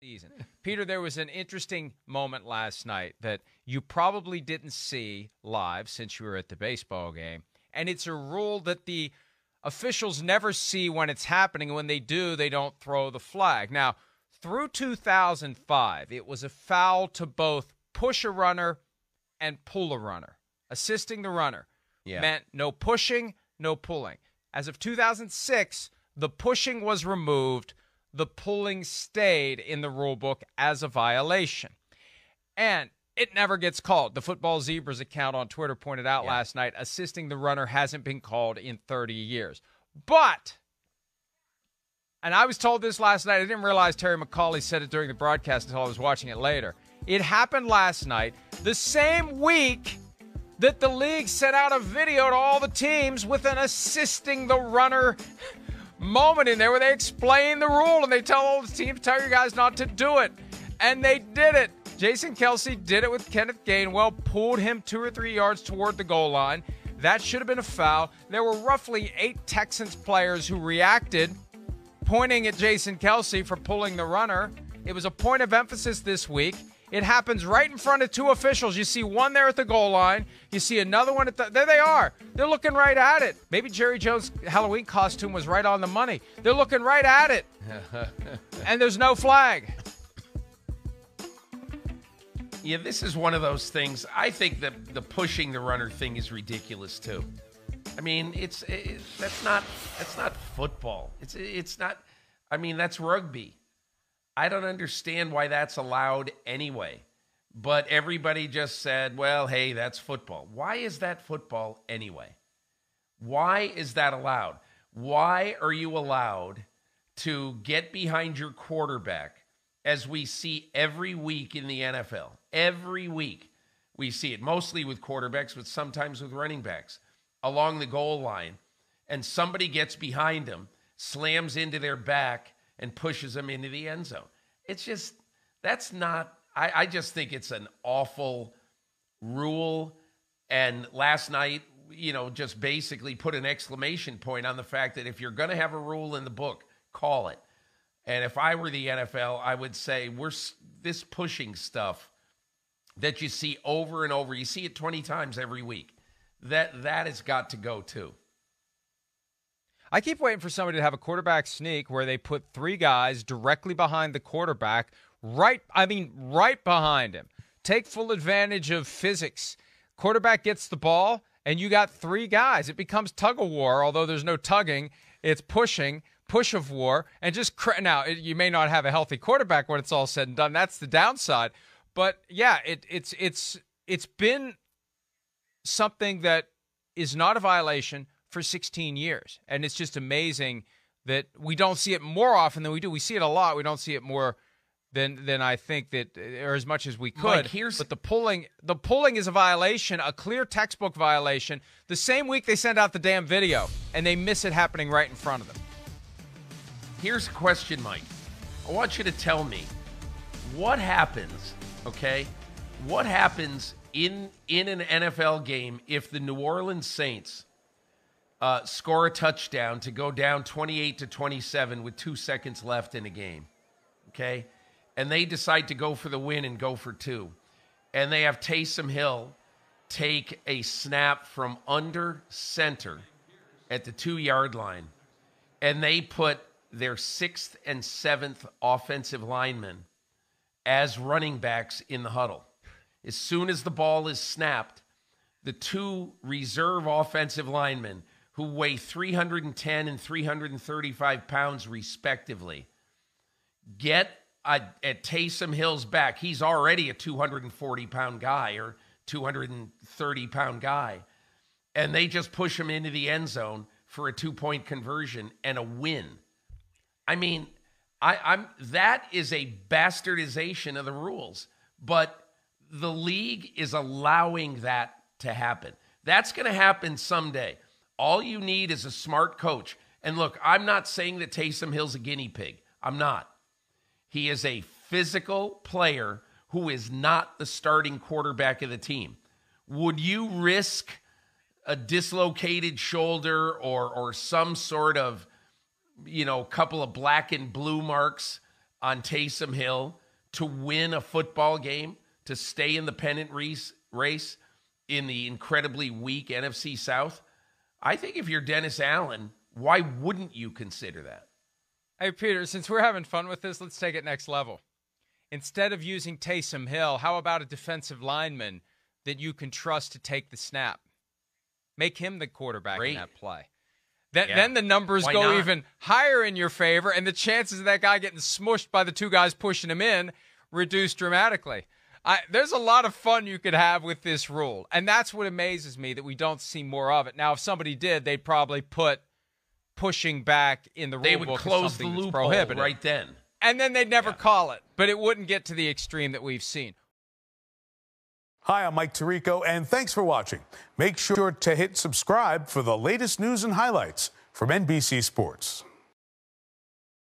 season. Peter, there was an interesting moment last night that you probably didn't see live since you were at the baseball game, and it's a rule that the officials never see when it's happening, and when they do, they don't throw the flag. Now, through 2005, it was a foul to both push a runner and pull a runner. Assisting the runner meant no pushing, no pulling. As of 2006, the pushing was removed. The pulling stayed in the rule book as a violation. And it never gets called. The Football Zebras account on Twitter pointed out last night, assisting the runner hasn't been called in 30 years. But, and I was told this last night, I didn't realize Terry McCauley said it during the broadcast until I was watching it later. It happened last night, the same week that the league sent out a video to all the teams with an assisting the runner moment in there where they explain the rule and they tell all the teams, tell your guys not to do it. And they did it. Jason Kelce did it with Kenneth Gainwell, pulled him 2 or 3 yards toward the goal line. That should have been a foul. There were roughly 8 Texans players who reacted, pointing at Jason Kelce for pulling the runner. It was a point of emphasis this week. It happens right in front of 2 officials. You see one there at the goal line. You see another one there they are. They're looking right at it. Maybe Jerry Jones' Halloween costume was right on the money. They're looking right at it. And there's no flag. Yeah, this is one of those things. I think that the pushing the runner thing is ridiculous too. I mean, that's not football. It's not. I mean, that's rugby. I don't understand why that's allowed anyway. But everybody just said, well, hey, that's football. Why is that football anyway? Why is that allowed? Why are you allowed to get behind your quarterback, as we see every week in the NFL? Every week we see it, mostly with quarterbacks, but sometimes with running backs, along the goal line, and somebody gets behind them, slams into their back, and pushes them into the end zone. It's just, that's not, I just think it's an awful rule. And last night, just basically put an exclamation point on the fact that if you're going to have a rule in the book, call it. And if I were the NFL, I would say this pushing stuff that you see over and over, you see it 20 times every week, that has got to go too. I keep waiting for somebody to have a quarterback sneak where they put 3 guys directly behind the quarterback, right behind him. Take full advantage of physics. Quarterback gets the ball, and you got 3 guys. It becomes tug of war, although there's no tugging. It's push of war, and just now you may not have a healthy quarterback when it's all said and done. That's the downside. But yeah, it's been something that is not a violation for 16 years, and it's just amazing that we don't see it more often than we do. We see it a lot. We don't see it more than I think that, or as much as we could. Mike, but the pulling is a violation, a clear textbook violation. The same week they send out the damn video, and they miss it happening right in front of them. Here's a question, Mike. I want you to tell me what happens, okay? What happens in an NFL game if the New Orleans Saints score a touchdown to go down 28-27 with 2 seconds left in a game, okay? And they decide to go for the win and go for 2. And they have Taysom Hill take a snap from under center at the 2-yard line, and they put their 6th and 7th offensive linemen as running backs in the huddle. As soon as the ball is snapped, the 2 reserve offensive linemen, who weigh 310 and 335 pounds respectively, get at Taysom Hill's back. He's already a 240-pound guy or 230-pound guy. And they just push him into the end zone for a 2-point conversion and a win. I mean, that is a bastardization of the rules, but the league is allowing that to happen. That's going to happen someday. All you need is a smart coach. And look, I'm not saying that Taysom Hill's a guinea pig. I'm not. He is a physical player who is not the starting quarterback of the team. Would you risk a dislocated shoulder or some sort of, couple of black and blue marks on Taysom Hill to win a football game, to stay in the pennant race in the incredibly weak NFC South? I think if you're Dennis Allen, why wouldn't you consider that? Hey, Peter, since we're having fun with this, let's take it next level. Instead of using Taysom Hill, how about a defensive lineman that you can trust to take the snap? Make him the quarterback in that play. Then the numbers go even higher in your favor, and the chances of that guy getting smushed by the two guys pushing him in reduce dramatically. There's a lot of fun you could have with this rule, and that's what amazes me, that we don't see more of it. Now, if somebody did, they'd probably put pushing back in the rule book. They would close the loophole right then. And then they'd never call it, but it wouldn't get to the extreme that we've seen. Hi, I'm Mike Tirico, and thanks for watching. Make sure to hit subscribe for the latest news and highlights from NBC Sports.